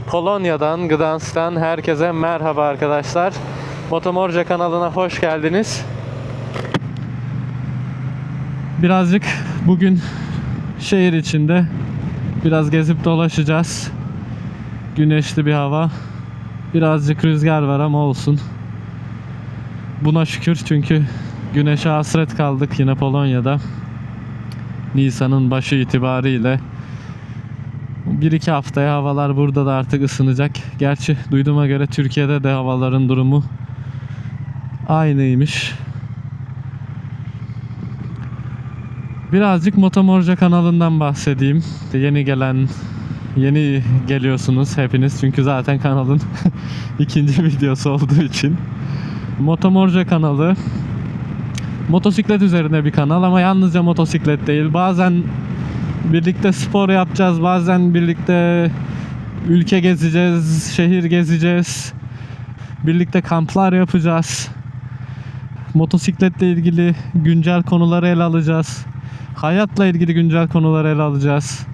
Polonya'dan, Gdansk'tan herkese merhaba arkadaşlar. Motomorca kanalına hoş geldiniz. Birazcık bugün şehir içinde biraz gezip dolaşacağız. Güneşli bir hava. Birazcık rüzgar var ama olsun. Buna şükür, çünkü güneşe hasret kaldık yine Polonya'da. Nisan'ın başı itibariyle 1-2 haftaya havalar burada da artık ısınacak. Gerçi duyduğuma göre Türkiye'de de havaların durumu aynıymış. Birazcık Motomorca kanalından bahsedeyim. Yeni geliyorsunuz hepiniz, çünkü zaten kanalın ikinci videosu olduğu için. Motomorca kanalı motosiklet üzerine bir kanal, ama yalnızca motosiklet değil. Bazen birlikte spor yapacağız, bazen birlikte ülke gezeceğiz, şehir gezeceğiz, birlikte kamplar yapacağız. Motosikletle ilgili güncel konuları ele alacağız. Hayatla ilgili güncel konuları ele alacağız.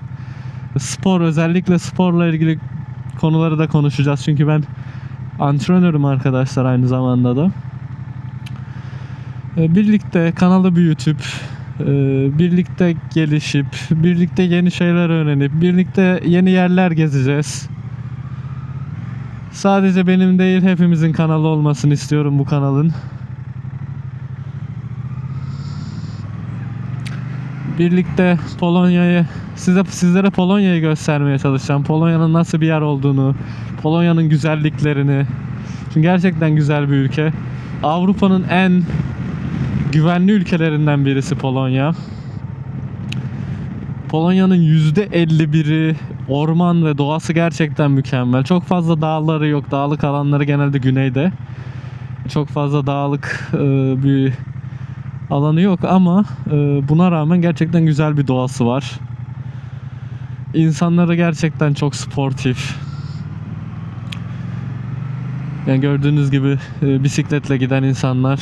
Özellikle sporla ilgili konuları da konuşacağız. Çünkü ben antrenörüm arkadaşlar, aynı zamanda da. Birlikte kanalı büyütüp, birlikte gelişip, birlikte yeni şeyler öğrenip, birlikte yeni yerler gezeceğiz. Sadece benim değil, hepimizin kanalı olmasını istiyorum bu kanalın. Birlikte sizlere Polonya'yı göstermeye çalışacağım. Polonya'nın nasıl bir yer olduğunu, Polonya'nın güzelliklerini. Çünkü gerçekten güzel bir ülke. Avrupa'nın en güvenli ülkelerinden birisi Polonya. Polonya'nın %51'i orman ve doğası gerçekten mükemmel. Çok fazla dağları yok. Dağlık alanları genelde güneyde. Çok fazla dağlık bir alanı yok, ama buna rağmen gerçekten güzel bir doğası var. İnsanları gerçekten çok sportif. Yani gördüğünüz gibi bisikletle giden insanlar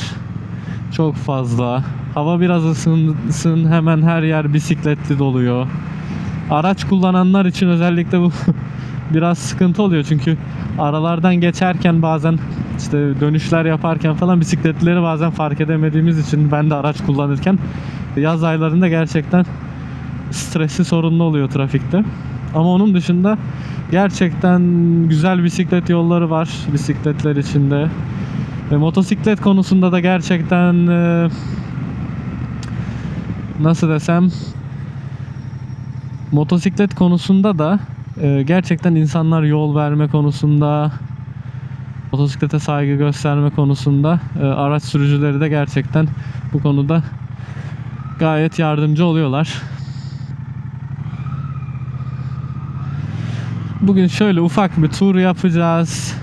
çok fazla. Hava biraz ısınsın, hemen her yer bisikletli doluyor. Araç kullananlar için özellikle bu biraz sıkıntı oluyor, çünkü aralardan geçerken bazen işte dönüşler yaparken falan bisikletleri bazen fark edemediğimiz için, ben de araç kullanırken yaz aylarında gerçekten stresli, sorunlu oluyor trafikte. Ama onun dışında gerçekten güzel bisiklet yolları var bisikletler içinde. Ve motosiklet konusunda da gerçekten nasıl desem, motosiklet konusunda da gerçekten insanlar yol verme konusunda, motosiklete saygı gösterme konusunda araç sürücüleri de gerçekten bu konuda gayet yardımcı oluyorlar. Bugün şöyle ufak bir tur yapacağız.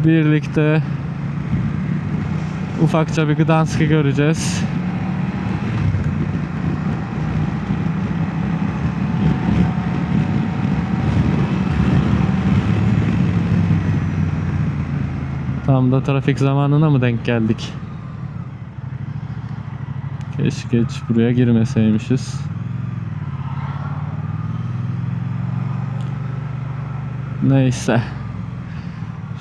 Birlikte ufakça bir Gdansk'ı göreceğiz. Tam da trafik zamanına mı denk geldik? Keşke hiç buraya girmeseymişiz. Neyse.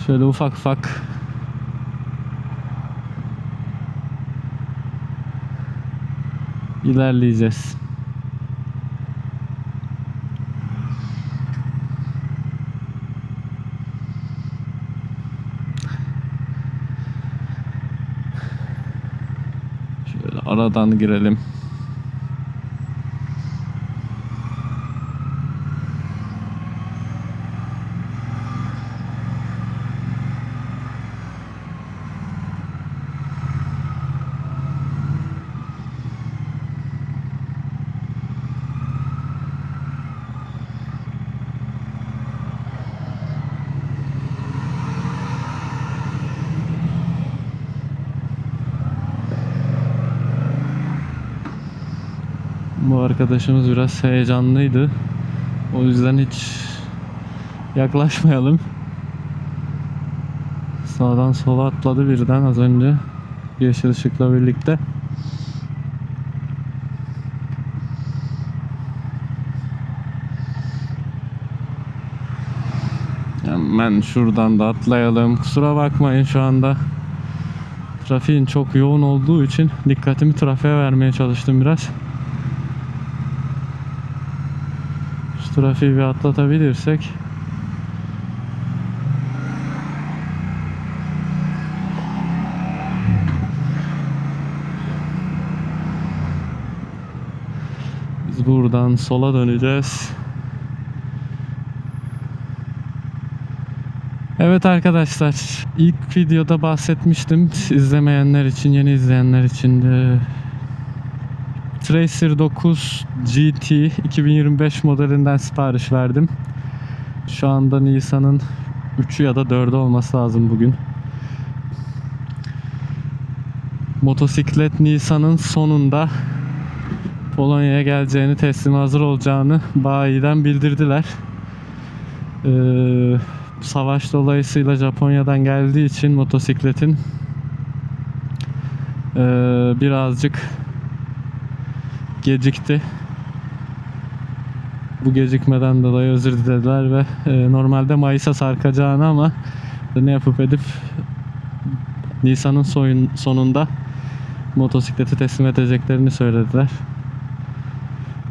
Şöyle ufak ufak ilerleyeceğiz. Şöyle aradan girelim. Bu arkadaşımız biraz heyecanlıydı. O yüzden hiç yaklaşmayalım. Sağdan sola atladı birden az önce. Yeşil ışıkla birlikte. Hemen şuradan da atlayalım. Kusura bakmayın, şu anda trafiğin çok yoğun olduğu için dikkatimi trafiğe vermeye çalıştım biraz. Şu trafiği bir atlatabilirsek. Biz buradan sola döneceğiz. Evet arkadaşlar, ilk videoda bahsetmiştim. İzlemeyenler için, yeni izleyenler için de Tracer 9 GT 2025 modelinden sipariş verdim. Şu anda Nisan'ın 3'ü ya da 4'ü olması lazım bugün. Motosiklet Nisan'ın sonunda Polonya'ya geleceğini, teslime hazır olacağını bayiden bildirdiler. Savaş dolayısıyla Japonya'dan geldiği için motosikletin birazcık gecikti. Bu gecikmeden dolayı özür dilediler ve normalde Mayıs'a sarkacağını ama ne yapıp edip Nisan'ın sonunda motosikleti teslim edeceklerini söylediler.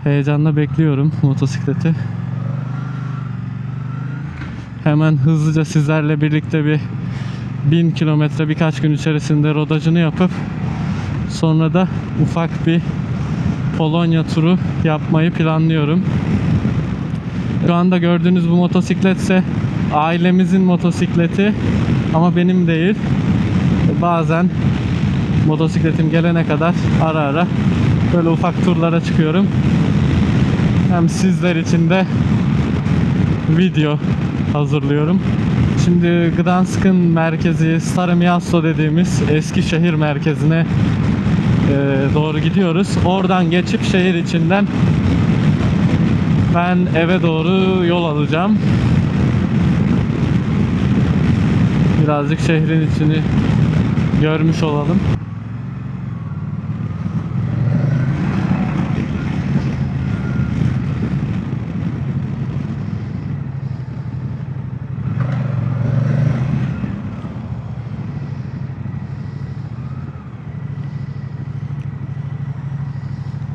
Heyecanla bekliyorum motosikleti. Hemen hızlıca sizlerle birlikte bir 1000 kilometre birkaç gün içerisinde rodajını yapıp sonra da ufak bir Polonya turu yapmayı planlıyorum. Şu anda gördüğünüz bu motosikletse ailemizin motosikleti ama benim değil. Bazen motosikletim gelene kadar ara ara böyle ufak turlara çıkıyorum. Hem sizler için de video hazırlıyorum. Şimdi Gdansk'ın merkezi Stare Miasto dediğimiz eski şehir merkezine doğru gidiyoruz. Oradan geçip şehir içinden ben eve doğru yol alacağım. Birazcık şehrin içini görmüş olalım.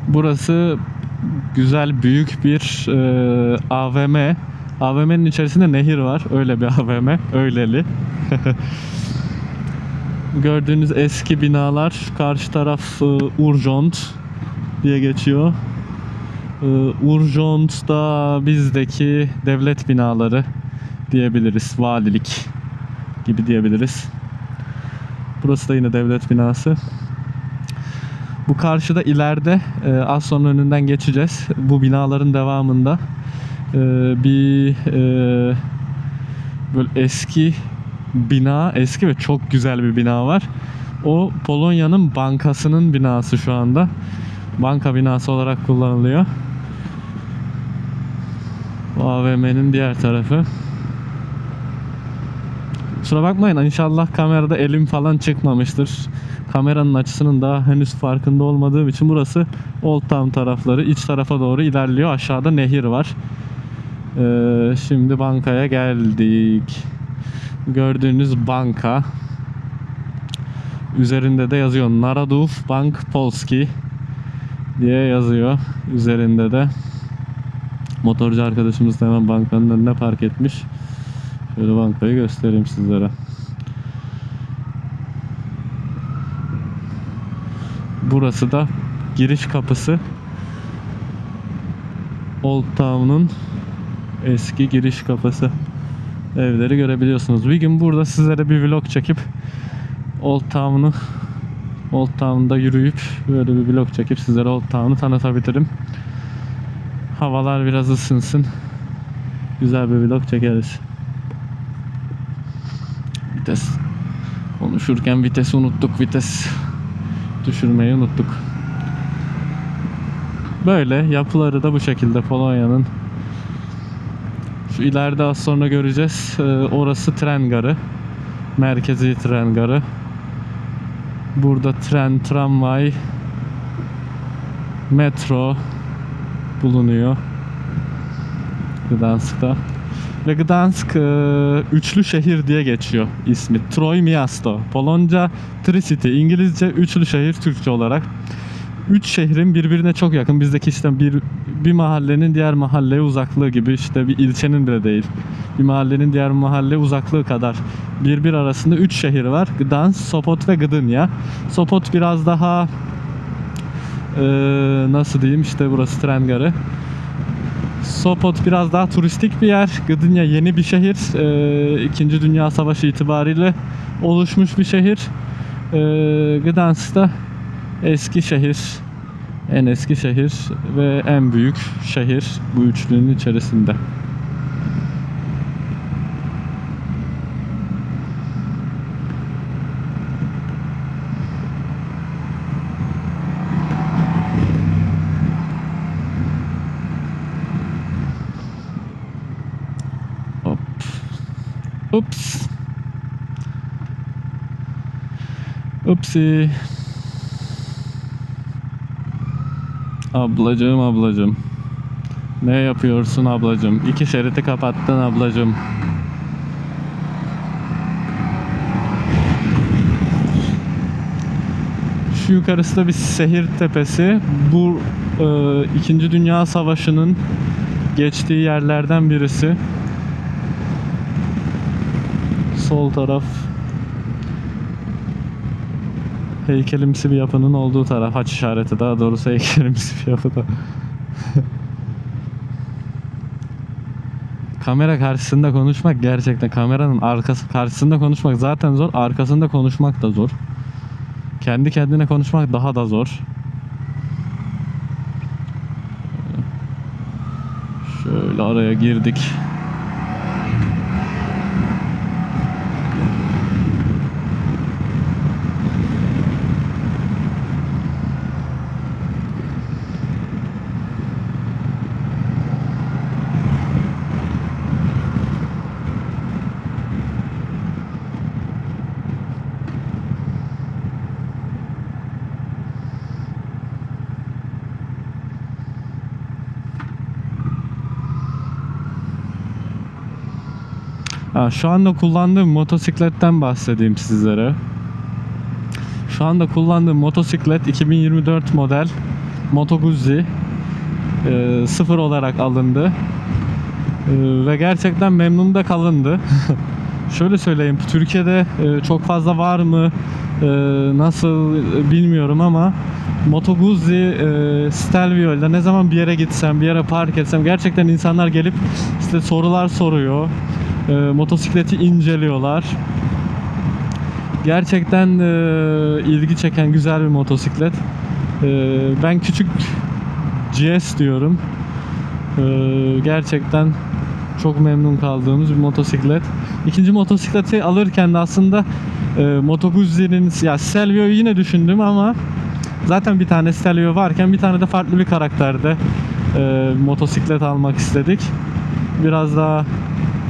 Burası güzel, büyük bir AVM. AVM'nin içerisinde nehir var. Öyle bir AVM. Öyleli. Gördüğünüz eski binalar. Karşı taraf Urgent diye geçiyor. Urgent da bizdeki devlet binaları diyebiliriz. Valilik gibi diyebiliriz. Burası da yine devlet binası. Bu karşıda ileride az sonra önünden geçeceğiz. Bu binaların devamında bir böyle eski bina, eski ve çok güzel bir bina var. O Polonya'nın bankasının binası şu anda. Banka binası olarak kullanılıyor. Bu AVM'nin diğer tarafı. Kusura bakmayın, inşallah kamerada elim falan çıkmamıştır. Kameranın açısının daha henüz farkında olmadığım için burası Old Town tarafları. İç tarafa doğru ilerliyor. Aşağıda nehir var. Şimdi bankaya geldik. Gördüğünüz banka. Üzerinde de yazıyor Narodów Bank Polski diye yazıyor. Üzerinde de. Motorcu arkadaşımız da hemen bankanın önüne park etmiş. Şöyle bankayı göstereyim sizlere. Burası da giriş kapısı. Old Town'un eski giriş kapısı. Evleri görebiliyorsunuz. Bir gün burada sizlere bir vlog çekip Old Town'da yürüyüp böyle bir vlog çekip sizlere Old Town'u tanıtabilirim. Havalar biraz ısınsın. Güzel bir vlog çekeriz. Vites. Konuşurken vitesi unuttuk. Vites düşürmeyi unuttuk. Böyle yapıları da bu şekilde Polonya'nın. Şu ileride az sonra göreceğiz. Orası tren garı. Merkezi tren garı. Burada tren, tramvay, metro bulunuyor Gdansk'ta. Ve Gdansk üçlü şehir diye geçiyor ismi. Troy Miasto. Polonca Tri-City, İngilizce üçlü şehir Türkçe olarak. Üç şehrin birbirine çok yakın. Bizdeki işte bir mahallenin diğer mahalleye uzaklığı gibi, işte bir ilçenin bile değil. Bir mahallenin diğer mahalle uzaklığı kadar birbir arasında üç şehir var. Gdansk, Sopot ve Gdynia. Sopot biraz daha nasıl diyeyim, işte burası tren garı. Sopot biraz daha turistik bir yer. Gdynia yeni bir şehir. İkinci Dünya Savaşı itibariyle oluşmuş bir şehir. Gdansk da eski şehir. En eski şehir ve en büyük şehir bu üçlünün içerisinde. Hop. Ups. Upsi. Ablacığım. Ne yapıyorsun ablacığım? İki şeridi kapattın ablacığım. Şu yukarısı da bir şehir tepesi. Bu İkinci Dünya Savaşı'nın geçtiği yerlerden birisi. Sol taraf heykelimsi bir yapının olduğu taraf. Haç işareti, daha doğrusu heykelimsi bir yapıda. Kamera karşısında konuşmak gerçekten, kameranın arkası karşısında konuşmak zaten zor, arkasında konuşmak da zor. Kendi kendine konuşmak daha da zor. Şöyle araya girdik. Şu anda kullandığım motosikletten bahsedeyim sizlere. Şu anda kullandığım motosiklet 2024 model Moto Guzzi. Sıfır olarak alındı. Ve gerçekten memnun da kalındı. Şöyle söyleyeyim, Türkiye'de çok fazla var mı, nasıl bilmiyorum ama Moto Guzzi Stelvio ile ne zaman bir yere gitsem, bir yere park etsem gerçekten insanlar gelip işte sorular soruyor. Motosikleti inceliyorlar. Gerçekten ilgi çeken güzel bir motosiklet. Ben küçük GS diyorum. Gerçekten çok memnun kaldığımız bir motosiklet. İkinci motosikleti alırken de aslında Moto Guzzi'nin, ya Stelvio'yu yine düşündüm ama zaten bir tane Stelvio varken bir tane de farklı bir karakterde motosiklet almak istedik. Biraz daha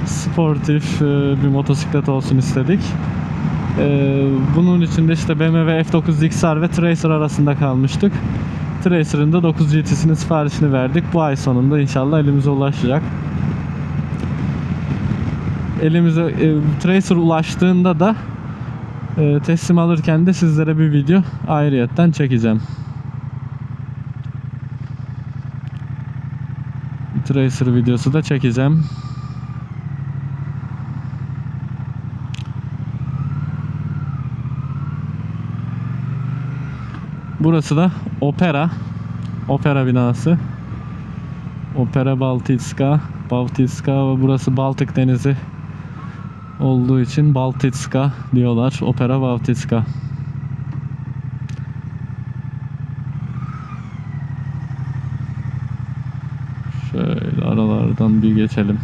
sportif bir motosiklet olsun istedik. Bunun için de işte BMW F9 XR ve Tracer arasında kalmıştık. Tracer'ın da 9 GT'sinin siparişini verdik. Bu ay sonunda inşallah elimize ulaşacak. Elimize Tracer ulaştığında da teslim alırken de sizlere bir video ayrıyetten çekeceğim. Tracer videosu da çekeceğim. Burası da Opera binası. Opera Baltitska ve burası Baltık Denizi olduğu için Baltitska diyorlar. Opera Baltitska. Şöyle aralardan bir geçelim.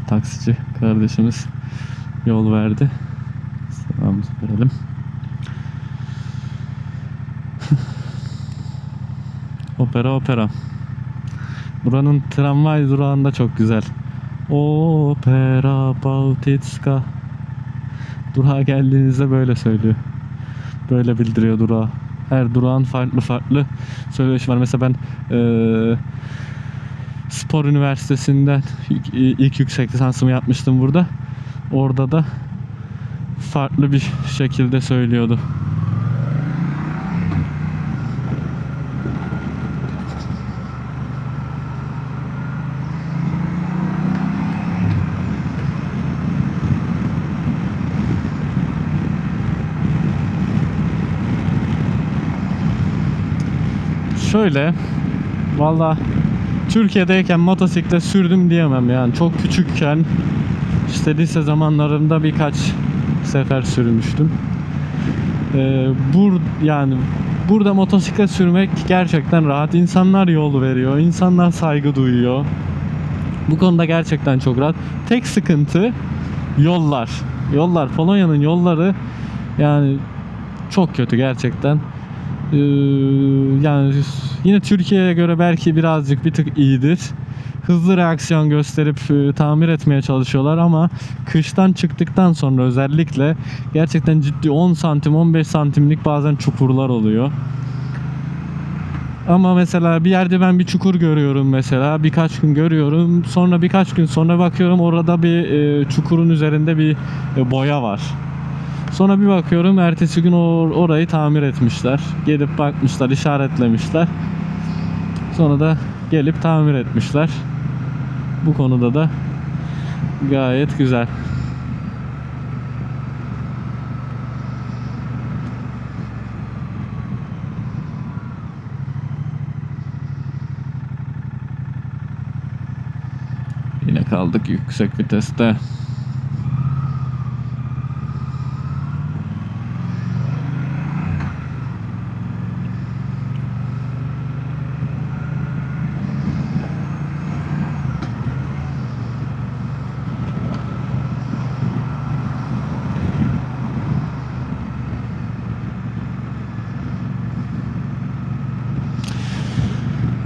Taksici kardeşimiz yol verdi. Selamımızı verelim. Opera. Buranın tramvay durağında çok güzel. Opera Bałtycka. Durağa geldiğinizde böyle söylüyor. Böyle bildiriyor durağı. Her durağın farklı söyleşi var. Mesela ben Spor Üniversitesi'nden ilk yüksek lisansımı yapmıştım burada. Orada da farklı bir şekilde söylüyordu. Şöyle, valla Türkiye'deyken motosiklet sürdüm diyemem yani. Çok küçükken işte lise zamanlarımda birkaç sefer sürmüştüm. Yani burada motosiklet sürmek gerçekten rahat. İnsanlar yol veriyor, insanlar saygı duyuyor. Bu konuda gerçekten çok rahat. Tek sıkıntı yollar. Yollar, Polonya'nın yolları yani çok kötü gerçekten. Yani yine Türkiye'ye göre belki birazcık bir tık iyidir. Hızlı reaksiyon gösterip tamir etmeye çalışıyorlar ama kıştan çıktıktan sonra özellikle gerçekten ciddi 10 santim 15 santimlik bazen çukurlar oluyor. Ama mesela bir yerde ben bir çukur görüyorum mesela birkaç gün görüyorum, sonra birkaç gün sonra bakıyorum orada bir çukurun üzerinde bir boya var. Sonra bir bakıyorum ertesi gün orayı tamir etmişler. Gelip bakmışlar, işaretlemişler. Sonra da gelip tamir etmişler. Bu konuda da gayet güzel. Yine kaldık yüksek viteste.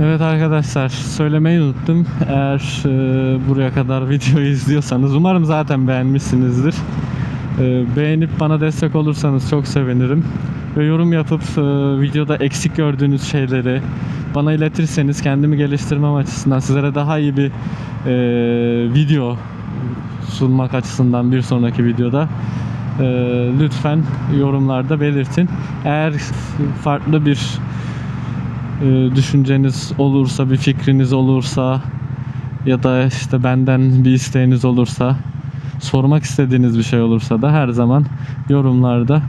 Evet arkadaşlar, söylemeyi unuttum. Eğer buraya kadar videoyu izliyorsanız umarım zaten beğenmişsinizdir. Beğenip bana destek olursanız çok sevinirim. Ve yorum yapıp videoda eksik gördüğünüz şeyleri bana iletirseniz kendimi geliştirmem açısından sizlere daha iyi bir video sunmak açısından bir sonraki videoda lütfen yorumlarda belirtin. Eğer farklı bir düşünceniz olursa, bir fikriniz olursa ya da işte benden bir isteğiniz olursa, sormak istediğiniz bir şey olursa da her zaman yorumlarda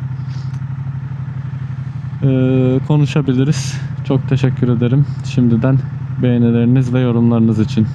konuşabiliriz. Çok teşekkür ederim şimdiden beğenileriniz ve yorumlarınız için.